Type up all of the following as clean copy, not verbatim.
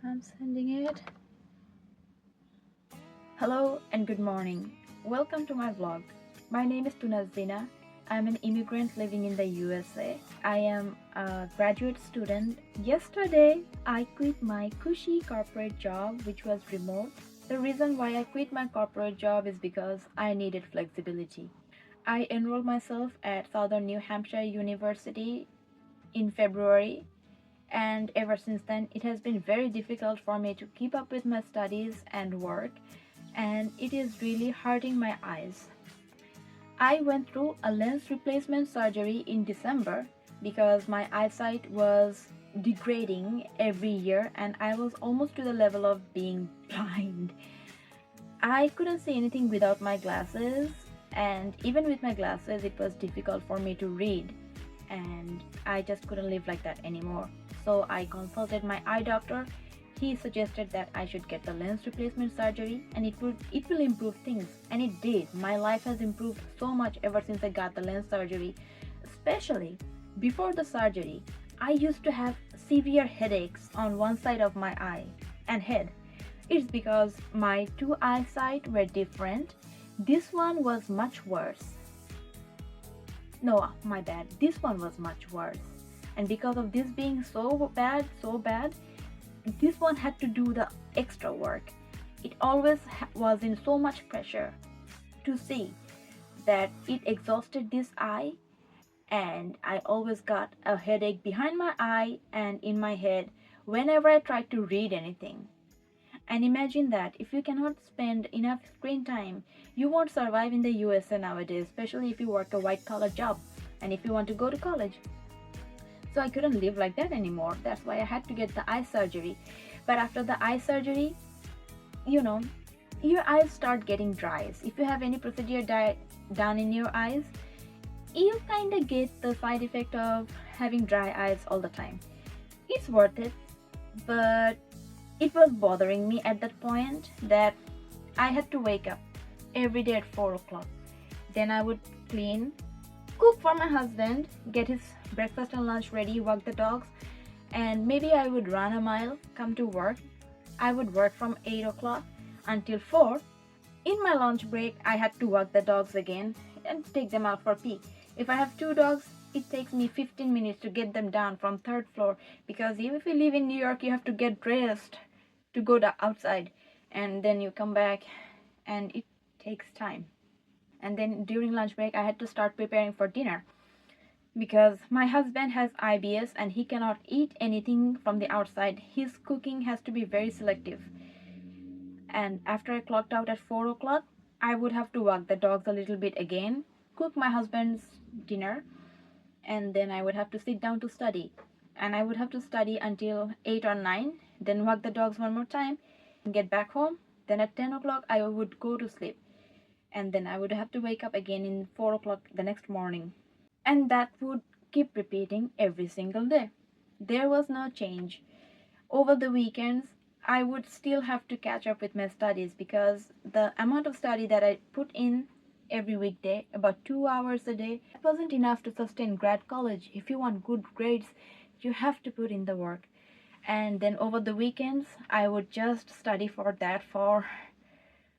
I'm sending it. Hello and good morning. Welcome to my vlog. My name is Tunazina. I'm an immigrant living in the USA. I am a graduate student. Yesterday, I quit my cushy corporate job, which was remote. The reason why I quit my corporate job is because I needed flexibility. I enrolled myself at Southern New Hampshire University in February, and ever since then it has been very difficult for me to keep up with my studies and work, and it is really hurting my eyes. I went through a lens replacement surgery in December because my eyesight was degrading every year and I was almost to the level of being blind. I couldn't see anything without my glasses, and even with my glasses it was difficult for me to read, and I just couldn't live like that anymore. So I consulted my eye doctor. He suggested that I should get the lens replacement surgery and it will improve things, and it did. My life has improved so much ever since I got the lens surgery. Especially before the surgery, I used to have severe headaches on one side of my eye and head. It's because my two eyesight were different. This one was much worse. No, my bad. This one was much worse. And because of this being so bad, this one had to do the extra work. It always was in so much pressure to see that it exhausted this eye, and I always got a headache behind my eye and in my head whenever I tried to read anything. And imagine that if you cannot spend enough screen time, you won't survive in the USA nowadays, especially if you work a white collar job and if you want to go to college. So I couldn't live like that anymore. That's why I had to get the eye surgery. But after the eye surgery, you know, your eyes start getting dry. If you have any procedure done in your eyes, you kind of get the side effect of having dry eyes all the time. It's worth it, but it was bothering me at that point that I had to wake up every day at 4 o'clock. Then I would clean, cook for my husband, get his breakfast and lunch ready, walk the dogs, and maybe I would run a mile, come to work. I would work from 8 o'clock until 4. In my lunch break, I had to walk the dogs again and take them out for pee. If I have 2 dogs, it takes me 15 minutes to get them down from 3rd floor, because even if you live in New York, you have to get dressed to go outside, and then you come back and it takes time. And then during lunch break I had to start preparing for dinner because my husband has IBS and he cannot eat anything from the outside. His cooking has to be very selective. And after I clocked out at 4 o'clock, I would have to walk the dogs a little bit again, cook my husband's dinner, and then I would have to sit down to study. And I would have to study until 8 or 9, then walk the dogs one more time, and get back home. Then at 10 o'clock, I would go to sleep. And then I would have to wake up again in 4 o'clock the next morning. And that would keep repeating every single day. There was no change. Over the weekends, I would still have to catch up with my studies because the amount of study that I put in every weekday, about 2 hours a day, it wasn't enough to sustain grad college. If you want good grades, you have to put in the work. And then over the weekends, I would just study for that for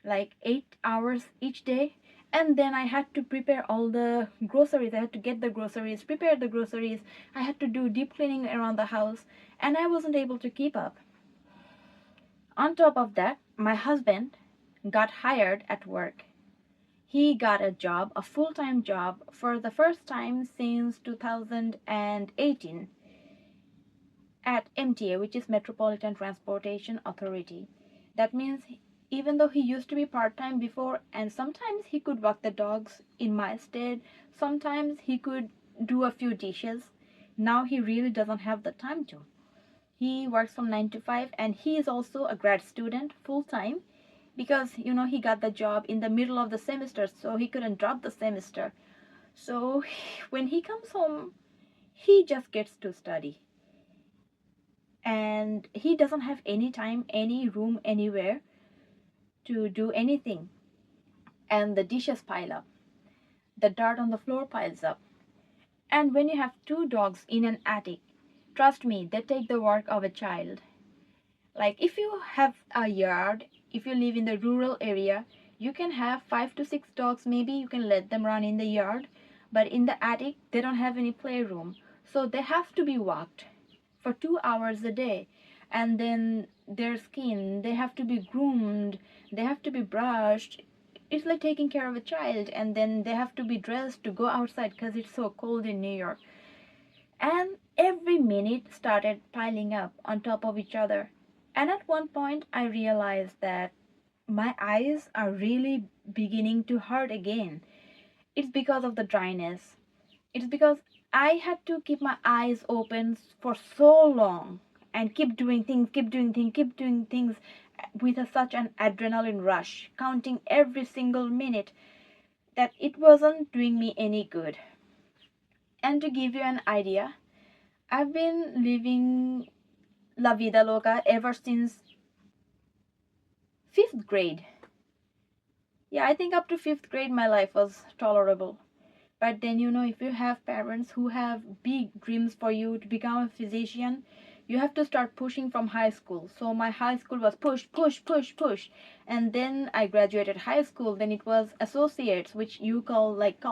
like 8 hours each day. And then I had to prepare all the groceries. I had to get the groceries, prepare the groceries. I had to do deep cleaning around the house, and I wasn't able to keep up. On top of that, my husband got hired at work. He got a job, a full-time job, for the first time since 2018 at MTA, which is Metropolitan Transportation Authority. That means even though he used to be part-time before, and sometimes he could walk the dogs in my stead, sometimes he could do a few dishes, now he really doesn't have the time to. He works from 9 to 5, and he is also a grad student full-time because he got the job in the middle of the semester, so he couldn't drop the semester. So when he comes home, he just gets to study, and he doesn't have any time, any room, anywhere to do anything. And the dishes pile up, the dirt on the floor piles up. And when you have 2 dogs in an attic, trust me, they take the work of a child. Like if you have a yard, if you live in the rural area, you can have 5 to 6 dogs. Maybe you can let them run in the yard, but in the attic they don't have any playroom, so they have to be walked for 2 hours a day. And then their skin, they have to be groomed, they have to be brushed. It's like taking care of a child. And then they have to be dressed to go outside because it's so cold in New York. And every minute started piling up on top of each other. And at one point I realized that my eyes are really beginning to hurt again. It's because of the dryness. It's because I had to keep my eyes open for so long and keep doing things, keep doing things with such an adrenaline rush, counting every single minute, that it wasn't doing me any good. And to give you an idea, I've been living La Vida Loca ever since fifth grade. Yeah, I think up to fifth grade my life was tolerable. But then, if you have parents who have big dreams for you to become a physician, you have to start pushing from high school. So my high school was push, push, push, push. And then I graduated high school. Then it was associates, which you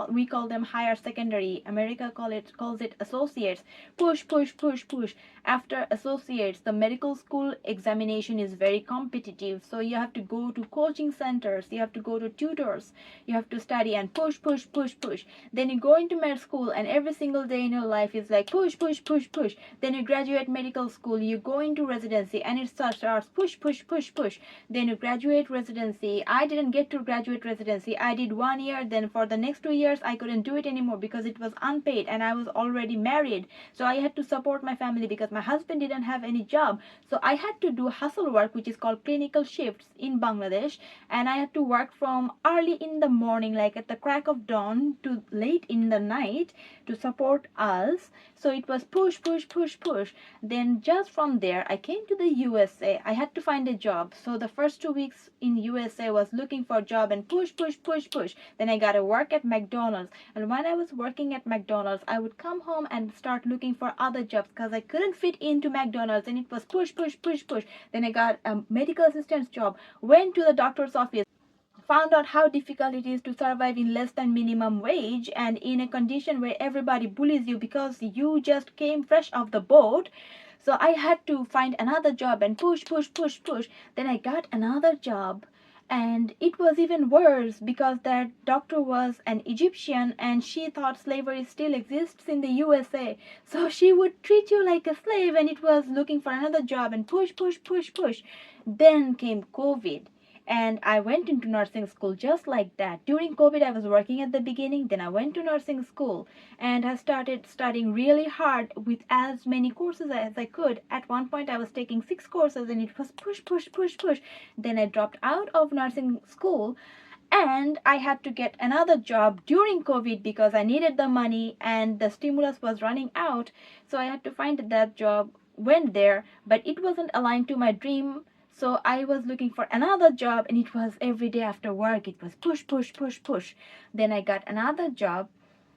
we call them higher secondary. America calls it associates. Push, push, push, push. After associates, the medical school examination is very competitive. So you have to go to coaching centers, you have to go to tutors, you have to study and push, push, push, push. Then you go into med school, and every single day in your life is like push, push, push, push. Then you graduate medical school, you go into residency, and it starts push, push, push, push. Then you graduate residency. I didn't get to graduate residency. I did 1 year. Then for the next 2 years, I couldn't do it anymore because it was unpaid, and I was already married. So I had to support my family because my husband didn't have any job. So I had to do hustle work, which is called clinical shifts in Bangladesh. And I had to work from early in the morning, like at the crack of dawn, to late in the night to support us. So it was push, push, push, push. Then just from there, I came to the USA. I had to find a job. So the first 2 weeks in USA was looking for a job and push, push, push, push. Then I got to work at McDonald's. And when I was working at McDonald's, I would come home and start looking for other jobs because I couldn't fit into McDonald's, and it was push, push, push, push. Then I got a medical assistant's job, went to the doctor's office, found out how difficult it is to survive in less than minimum wage and in a condition where everybody bullies you because you just came fresh off the boat. So I had to find another job and push, push, push, push. Then I got another job, and it was even worse because that doctor was an Egyptian and she thought slavery still exists in the USA. So she would treat you like a slave, and it was looking for another job and push, push, push, push. Then came COVID, and I went into nursing school just like that. During COVID, I was working at the beginning, then I went to nursing school, and I started studying really hard with as many courses as I could. At one point, I was taking 6 courses, and it was push, push, push, push. Then I dropped out of nursing school, and I had to get another job during COVID because I needed the money and the stimulus was running out. So I had to find that job, went there, but it wasn't aligned to my dream. So I was looking for another job, and it was every day after work. It was push, push, push, push. Then I got another job,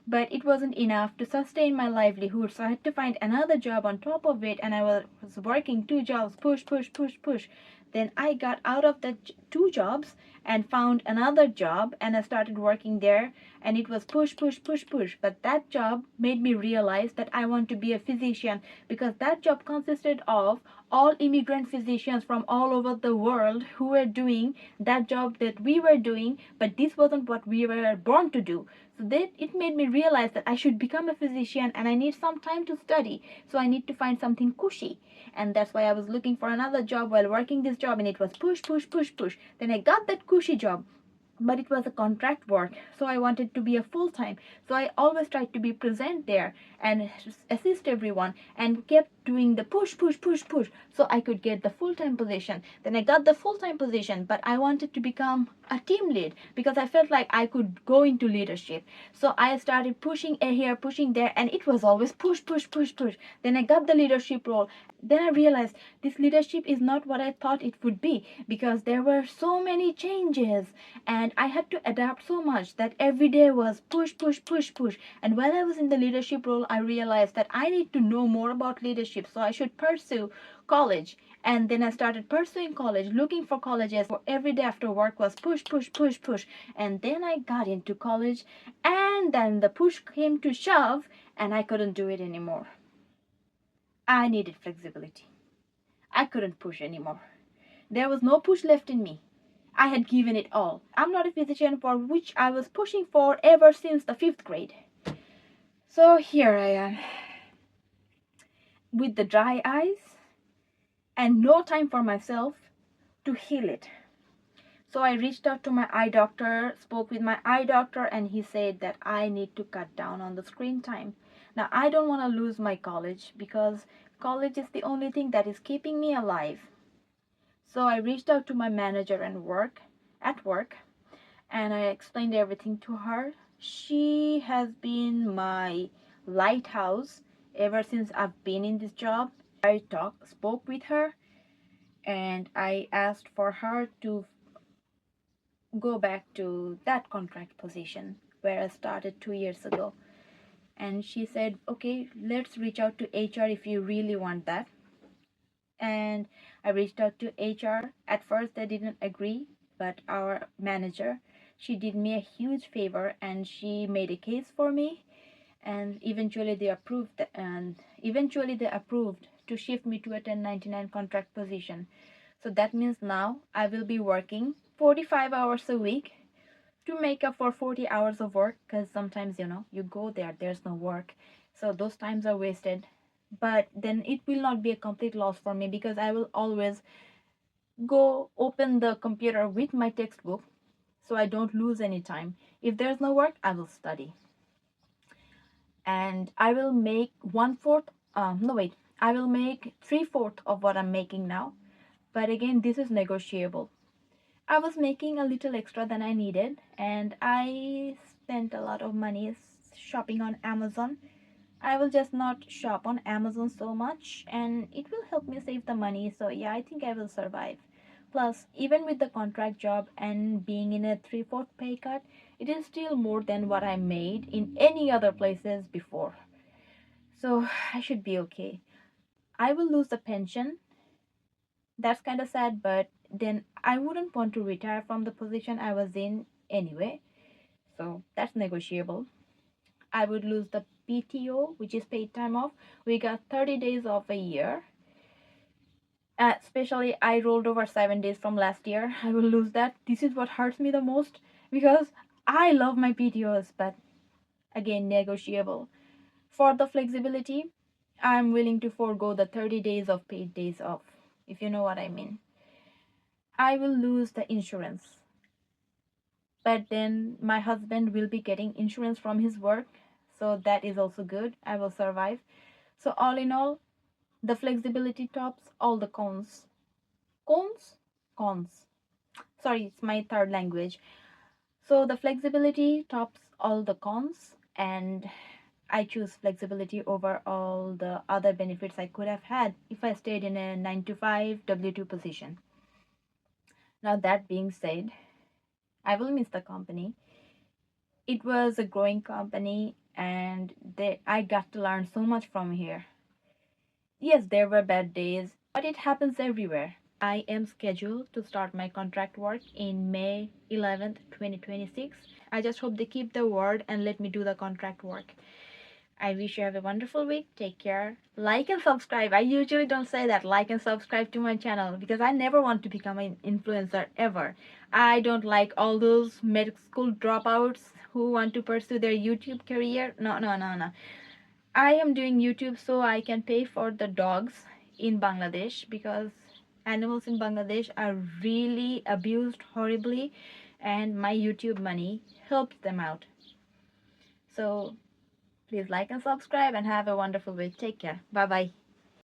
but it wasn't enough to sustain my livelihood. So I had to find another job on top of it, and I was working 2 jobs, push, push, push, push. Then I got out of the 2 jobs and found another job, and I started working there, and it was push, push, push, push. But that job made me realize that I want to be a physician, because that job consisted of all immigrant physicians from all over the world who were doing that job that we were doing, but this wasn't what we were born to do. So that it made me realize that I should become a physician, and I need some time to study. So I need to find something cushy. And that's why I was looking for another job while working this job, and it was push, push, push, push. Then I got that cushy job, but it was a contract work, so I wanted to be a full-time. So I always tried to be present there and assist everyone, and kept doing the push, push, push, push, so I could get the full-time position. Then I got the full-time position, but I wanted to become a team lead because I felt like I could go into leadership. So I started pushing here, pushing there, and it was always push, push, push, push. Then I got the leadership role. Then I realized this leadership is not what I thought it would be, because there were so many changes, and I had to adapt so much that every day was push, push, push, push. And while I was in the leadership role, I realized that I need to know more about leadership, so I should pursue college. And then I started pursuing college, looking for colleges. Every day after work was push, push, push, push. And then I got into college, and then the push came to shove, and I couldn't do it anymore. I needed flexibility. I couldn't push anymore. There was no push left in me. I had given it all. I'm not a physician, for which I was pushing for ever since the 5th grade. So here I am, with the dry eyes and no time for myself to heal it. So I reached out to my eye doctor, spoke with my eye doctor, and he said that I need to cut down on the screen time. Now, I don't want to lose my college, because college is the only thing that is keeping me alive. So I reached out to my manager at work, and I explained everything to her. She has been my lighthouse ever since I've been in this job. I spoke with her, and I asked for her to go back to that contract position where I started 2 years ago. And she said, okay, let's reach out to HR if you really want that. And I reached out to HR. At first, they didn't agree, but our manager, she did me a huge favor, and she made a case for me. And eventually they approved, to shift me to a 1099 contract position. So that means now I will be working 45 hours a week to make up for 40 hours of work, because sometimes, you go there, there's no work, so those times are wasted. But then it will not be a complete loss for me, because I will always go open the computer with my textbook, so I don't lose any time. If there's no work, I will study, and I will make I will make 3/4 of what I'm making now. But again, this is negotiable. I was making a little extra than I needed, and I spent a lot of money shopping on Amazon. I will just not shop on Amazon so much, and it will help me save the money. So yeah, I think I will survive. Plus, even with the contract job and being in a 3/4 pay cut, it is still more than what I made in any other places before. So I should be okay. I will lose the pension. That's kind of sad, but then I wouldn't want to retire from the position I was in anyway. So that's negotiable. I would lose the PTO, which is paid time off. We got 30 days off a year. Especially, I rolled over 7 days from last year. I will lose that. This is what hurts me the most, because I love my PTOs, but again, negotiable. For the flexibility, I'm willing to forego the 30 days of paid days off, if you know what I mean. I will lose the insurance, but then my husband will be getting insurance from his work, so that is also good. I will survive. So all in all, the flexibility tops all the cons. Cons. Sorry, it's my third language. So the flexibility tops all the cons, and I choose flexibility over all the other benefits I could have had if I stayed in a 9 to 5 W2 position. Now, that being said, I will miss the company. It was a growing company, and I got to learn so much from here. Yes, there were bad days, but it happens everywhere. I am scheduled to start my contract work in May 11th, 2026. I just hope they keep the word and let me do the contract work. I wish you have a wonderful week. Take care. Like and subscribe. I usually don't say that. Like and subscribe to my channel, because I never want to become an influencer ever. I don't like all those medical school dropouts who want to pursue their YouTube career. No, no, no, no. I am doing YouTube so I can pay for the dogs in Bangladesh, because animals in Bangladesh are really abused horribly, and my YouTube money helps them out. So please like and subscribe, and have a wonderful week. Take care. Bye bye.